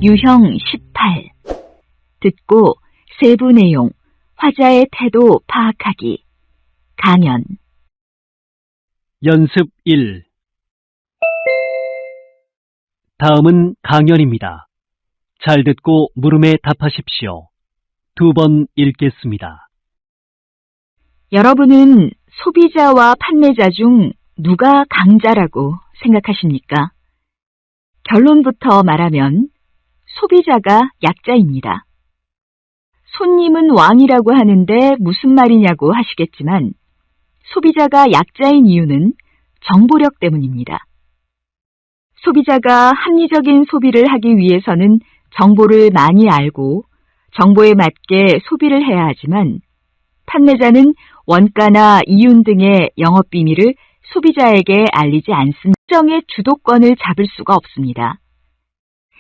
유형 18. 듣고 세부 내용, 화자의 태도 파악하기. 강연. 연습 1. 다음은 강연입니다. 잘 듣고 물음에 답하십시오. 2번 읽겠습니다. 여러분은 소비자와 판매자 중 누가 강자라고 생각하십니까? 결론부터 말하면 소비자가 약자입니다. 손님은 왕이라고 하는데 무슨 말이냐고 하시겠지만 소비자가 약자인 이유는 정보력 때문입니다. 소비자가 합리적인 소비를 하기 위해서는 정보를 많이 알고 정보에 맞게 소비를 해야 하지만 판매자는 원가나 이윤 등의 영업비밀을 소비자에게 알리지 않습니다. 특정의 주도권을 잡을 수가 없습니다.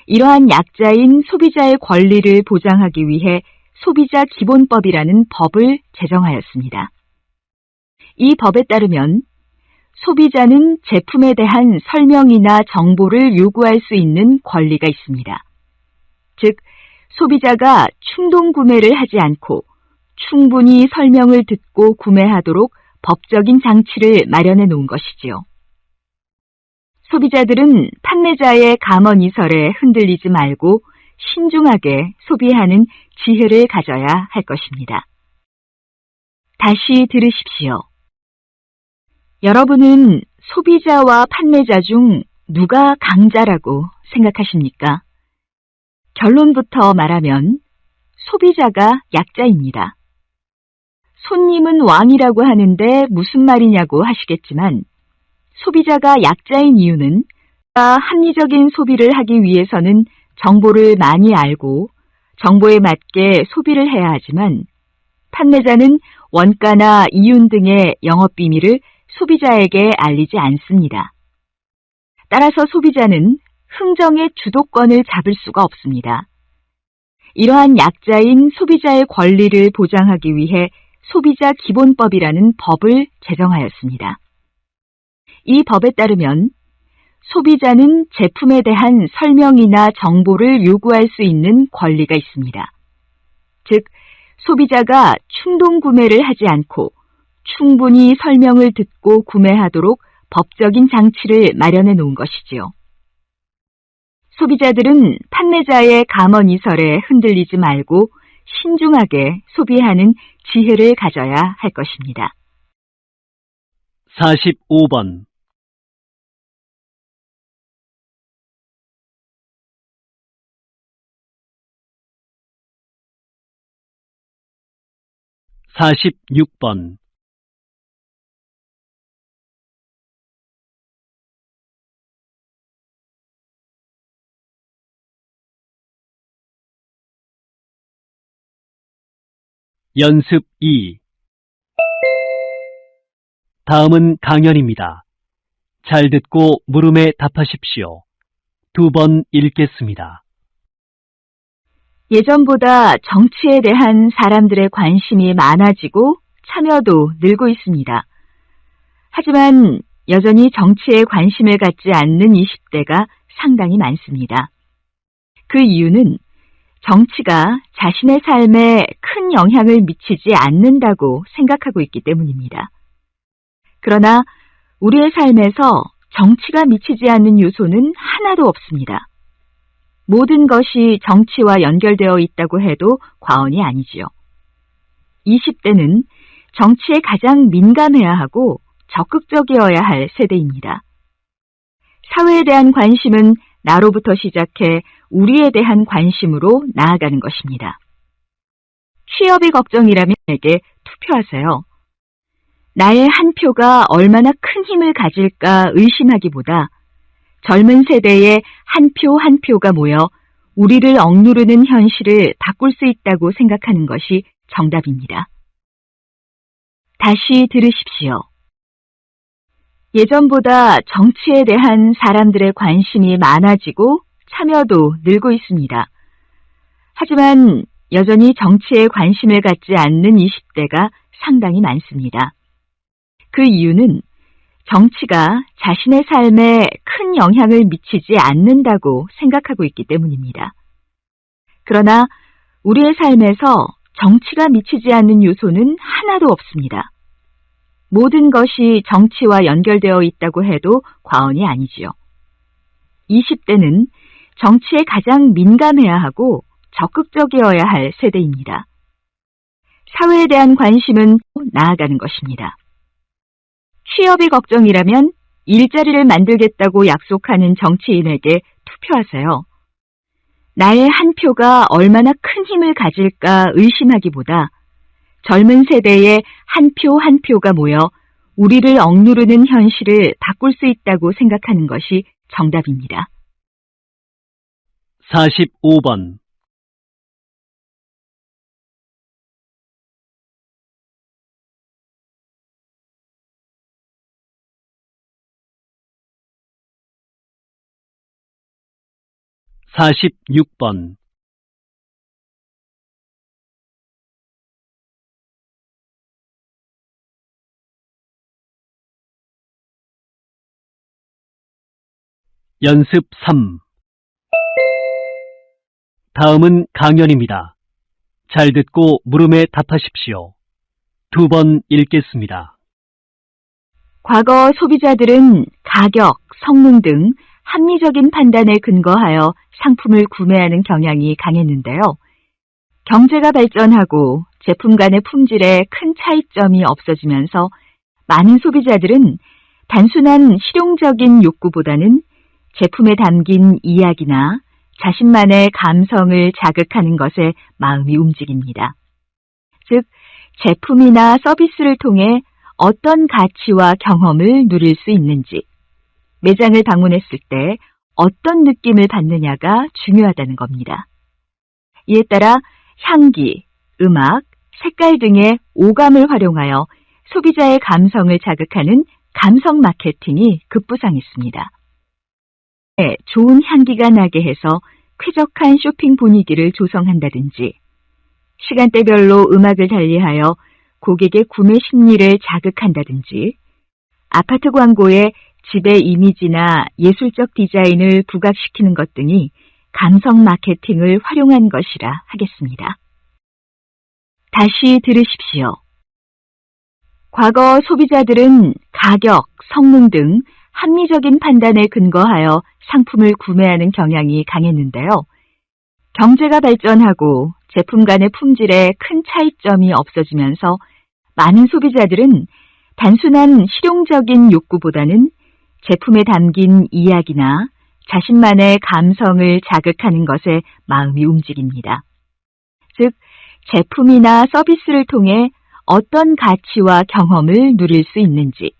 이러한 약자인 소비자의 권리를 보장하기 위해 소비자 기본법이라는 법을 제정하였습니다. 이 법에 따르면 소비자는 제품에 대한 설명이나 정보를 요구할 수 있는 권리가 있습니다. 즉, 소비자가 충동 구매를 하지 않고 충분히 설명을 듣고 구매하도록 법적인 장치를 마련해 놓은 것이지요. 소비자들은 판매자의 감언이설에 흔들리지 말고 신중하게 소비하는 지혜를 가져야 할 것입니다. 다시 들으십시오. 여러분은 소비자와 판매자 중 누가 강자라고 생각하십니까? 결론부터 말하면 소비자가 약자입니다. 손님은 왕이라고 하는데 무슨 말이냐고 하시겠지만 소비자가 약자인 이유는 합리적인 소비를 하기 위해서는 정보를 많이 알고 정보에 맞게 소비를 해야 하지만 판매자는 원가나 이윤 등의 영업비밀을 소비자에게 알리지 않습니다. 따라서 소비자는 흥정의 주도권을 잡을 수가 없습니다. 이러한 약자인 소비자의 권리를 보장하기 위해 소비자 기본법이라는 법을 제정하였습니다. 이 법에 따르면 소비자는 제품에 대한 설명이나 정보를 요구할 수 있는 권리가 있습니다. 즉, 소비자가 충동 구매를 하지 않고 충분히 설명을 듣고 구매하도록 법적인 장치를 마련해 놓은 것이지요. 소비자들은 판매자의 감언이설에 흔들리지 말고 신중하게 소비하는 지혜를 가져야 할 것입니다. 45번. 46번. '연습 2. 다음은 강연입니다. 잘 듣고 물음에 답하십시오. 2번 읽겠습니다. 예전보다 정치에 대한 사람들의 관심이 많아지고 참여도 늘고 있습니다. 하지만 여전히 정치에 관심을 갖지 않는 20대가 상당히 많습니다. 그 이유는 정치가 자신의 삶에 큰 영향을 미치지 않는다고 생각하고 있기 때문입니다. 그러나 우리의 삶에서 정치가 미치지 않는 요소는 하나도 없습니다. 모든 것이 정치와 연결되어 있다고 해도 과언이 아니지요. 20대는 정치에 가장 민감해야 하고 적극적이어야 할 세대입니다. 사회에 대한 관심은 나로부터 시작해 우리에 대한 관심으로 나아가는 것입니다. 취업이 걱정이라면 내게 투표하세요. 나의 한 표가 얼마나 큰 힘을 가질까 의심하기보다 젊은 세대의 한 표 한 표가 모여 우리를 억누르는 현실을 바꿀 수 있다고 생각하는 것이 정답입니다. 다시 들으십시오. 예전보다 정치에 대한 사람들의 관심이 많아지고 참여도 늘고 있습니다. 하지만 여전히 정치에 관심을 갖지 않는 20대가 상당히 많습니다. 그 이유는 정치가 자신의 삶에 큰 영향을 미치지 않는다고 생각하고 있기 때문입니다. 그러나 우리의 삶에서 정치가 미치지 않는 요소는 하나도 없습니다. 모든 것이 정치와 연결되어 있다고 해도 과언이 아니지요. 20대는 정치에 가장 민감해야 하고 적극적이어야 할 세대입니다. 사회에 대한 관심은 나아가는 것입니다. 취업이 걱정이라면 일자리를 만들겠다고 약속하는 정치인에게 투표하세요. 나의 한 표가 얼마나 큰 힘을 가질까 의심하기보다 젊은 세대의 한 표 한 표가 모여 우리를 억누르는 현실을 바꿀 수 있다고 생각하는 것이 정답입니다. 45번 46번 연습 3 다음은 강연입니다. 잘 듣고 물음에 답하십시오. 2번 읽겠습니다. 과거 소비자들은 가격, 성능 등 합리적인 판단에 근거하여 상품을 구매하는 경향이 강했는데요. 경제가 발전하고 제품 간의 품질에 큰 차이점이 없어지면서 많은 소비자들은 단순한 실용적인 욕구보다는 제품에 담긴 이야기나 자신만의 감성을 자극하는 것에 마음이 움직입니다. 즉, 제품이나 서비스를 통해 어떤 가치와 경험을 누릴 수 있는지, 매장을 방문했을 때 어떤 느낌을 받느냐가 중요하다는 겁니다. 이에 따라 향기, 음악, 색깔 등의 오감을 활용하여 소비자의 감성을 자극하는 감성 마케팅이 급부상했습니다. 좋은 향기가 나게 해서 쾌적한 쇼핑 분위기를 조성한다든지, 시간대별로 음악을 달리하여 고객의 구매 심리를 자극한다든지, 아파트 광고에 집의 이미지나 예술적 디자인을 부각시키는 것 등이 감성 마케팅을 활용한 것이라 하겠습니다. 다시 들으십시오. 과거 소비자들은 가격, 성능 등 합리적인 판단에 근거하여 상품을 구매하는 경향이 강했는데요. 경제가 발전하고 제품 간의 품질에 큰 차이점이 없어지면서 많은 소비자들은 단순한 실용적인 욕구보다는 제품에 담긴 이야기나 자신만의 감성을 자극하는 것에 마음이 움직입니다. 즉, 제품이나 서비스를 통해 어떤 가치와 경험을 누릴 수 있는지,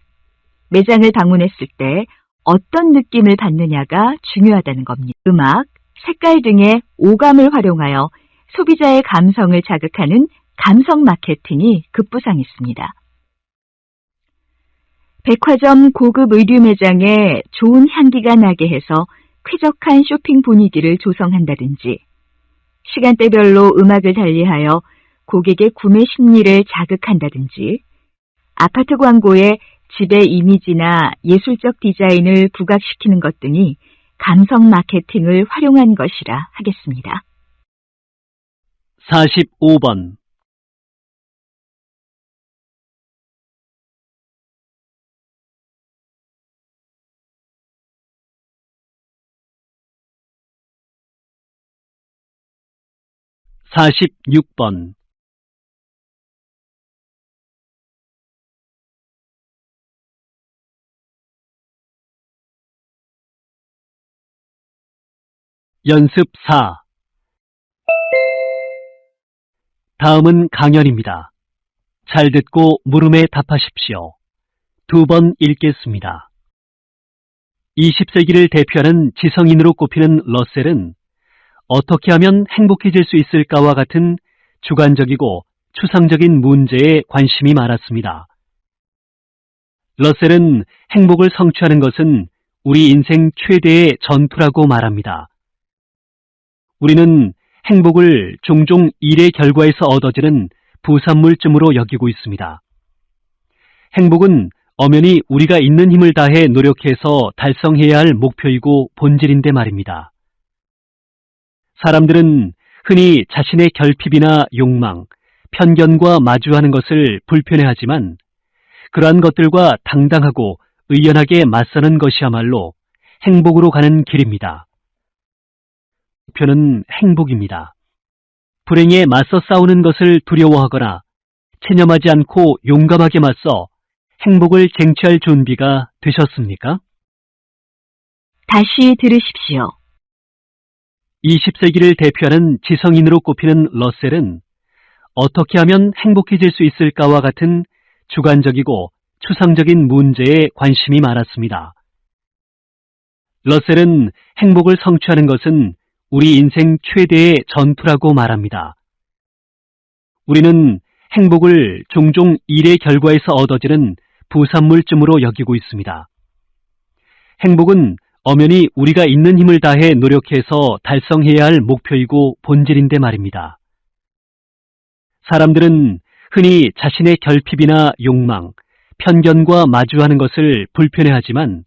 매장을 방문했을 때 어떤 느낌을 받느냐가 중요하다는 겁니다. 음악, 색깔 등의 오감을 활용하여 소비자의 감성을 자극하는 감성 마케팅이 급부상했습니다. 백화점 고급 의류 매장에 좋은 향기가 나게 해서 쾌적한 쇼핑 분위기를 조성한다든지, 시간대별로 음악을 달리하여 고객의 구매 심리를 자극한다든지, 아파트 광고에 집의 이미지나 예술적 디자인을 부각시키는 것 등이 감성 마케팅을 활용한 것이라 하겠습니다. 45번 46번 연습 4 다음은 강연입니다. 잘 듣고 물음에 답하십시오. 2번 읽겠습니다. 20세기를 대표하는 지성인으로 꼽히는 러셀은 어떻게 하면 행복해질 수 있을까와 같은 주관적이고 추상적인 문제에 관심이 많았습니다. 러셀은 행복을 성취하는 것은 우리 인생 최대의 전투라고 말합니다. 우리는 행복을 종종 일의 결과에서 얻어지는 부산물쯤으로 여기고 있습니다. 행복은 엄연히 우리가 있는 힘을 다해 노력해서 달성해야 할 목표이고 본질인데 말입니다. 사람들은 흔히 자신의 결핍이나 욕망, 편견과 마주하는 것을 불편해하지만 그러한 것들과 당당하고 의연하게 맞서는 것이야말로 행복으로 가는 길입니다. 목표는 행복입니다. 불행에 맞서 싸우는 것을 두려워하거나 체념하지 않고 용감하게 맞서 행복을 쟁취할 준비가 되셨습니까? 다시 들으십시오. 20세기를 대표하는 지성인으로 꼽히는 러셀은 어떻게 하면 행복해질 수 있을까와 같은 주관적이고 추상적인 문제에 관심이 많았습니다. 러셀은 행복을 성취하는 것은 우리 인생 최대의 전투라고 말합니다. 우리는 행복을 종종 일의 결과에서 얻어지는 부산물쯤으로 여기고 있습니다. 행복은 엄연히 우리가 있는 힘을 다해 노력해서 달성해야 할 목표이고 본질인데 말입니다. 사람들은 흔히 자신의 결핍이나 욕망, 편견과 마주하는 것을 불편해하지만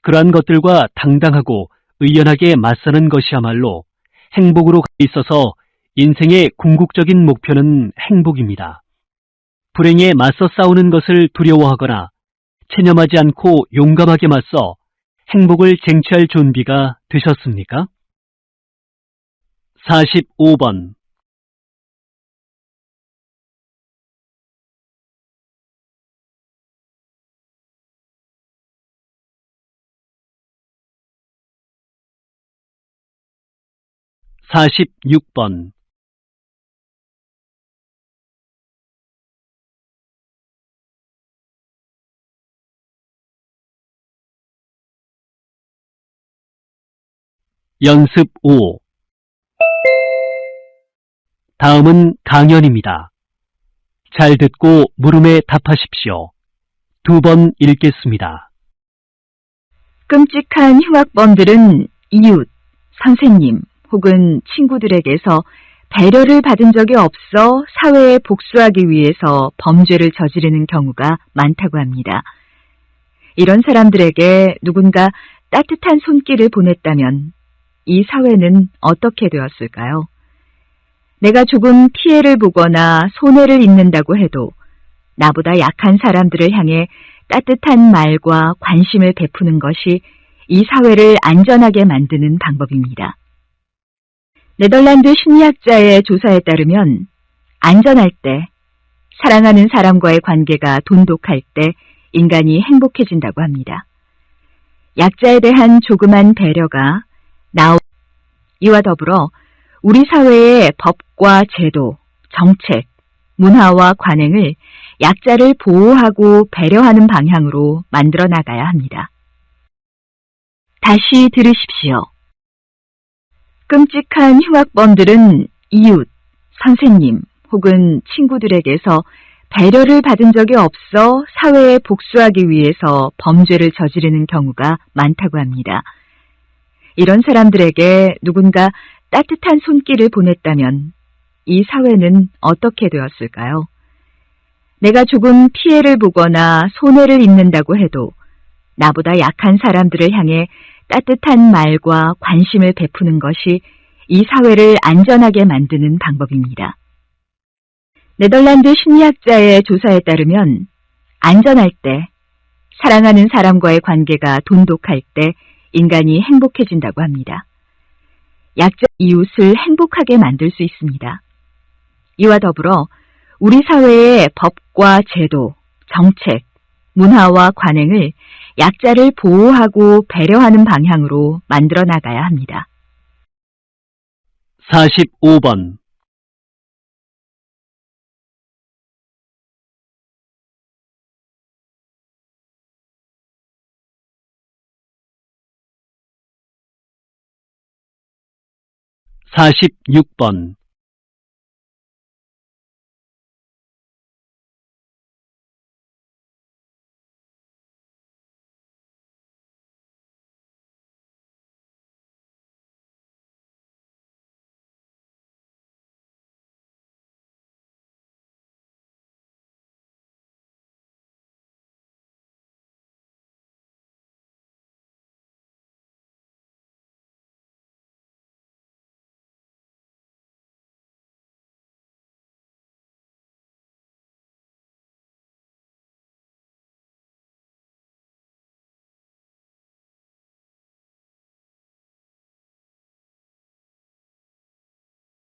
그러한 것들과 당당하고 의연하게 맞서는 것이야말로 행복으로 있어서 인생의 궁극적인 목표는 행복입니다. 불행에 맞서 싸우는 것을 두려워하거나 체념하지 않고 용감하게 맞서 행복을 쟁취할 준비가 되셨습니까? 45번 46번 연습 5 다음은 강연입니다. 잘 듣고 물음에 답하십시오. 2번 읽겠습니다. 끔찍한 흉악범들은 이웃, 선생님 혹은 친구들에게서 배려를 받은 적이 없어 사회에 복수하기 위해서 범죄를 저지르는 경우가 많다고 합니다. 이런 사람들에게 누군가 따뜻한 손길을 보냈다면 이 사회는 어떻게 되었을까요? 내가 조금 피해를 보거나 손해를 입는다고 해도 나보다 약한 사람들을 향해 따뜻한 말과 관심을 베푸는 것이 이 사회를 안전하게 만드는 방법입니다. 네덜란드 심리학자의 조사에 따르면 안전할 때, 사랑하는 사람과의 관계가 돈독할 때 인간이 행복해진다고 합니다. 약자에 대한 조그만 배려가 이와 더불어 우리 사회의 법과 제도, 정책, 문화와 관행을 약자를 보호하고 배려하는 방향으로 만들어 나가야 합니다. 다시 들으십시오. 끔찍한 흉악범들은 이웃, 선생님 혹은 친구들에게서 배려를 받은 적이 없어 사회에 복수하기 위해서 범죄를 저지르는 경우가 많다고 합니다. 이런 사람들에게 누군가 따뜻한 손길을 보냈다면 이 사회는 어떻게 되었을까요? 내가 조금 피해를 보거나 손해를 입는다고 해도 나보다 약한 사람들을 향해 따뜻한 말과 관심을 베푸는 것이 이 사회를 안전하게 만드는 방법입니다. 네덜란드 심리학자의 조사에 따르면 안전할 때, 사랑하는 사람과의 관계가 돈독할 때 인간이 행복해진다고 합니다. 약자 이웃을 행복하게 만들 수 있습니다. 이와 더불어 우리 사회의 법과 제도, 정책, 문화와 관행을 약자를 보호하고 배려하는 방향으로 만들어 나가야 합니다. 45번 46번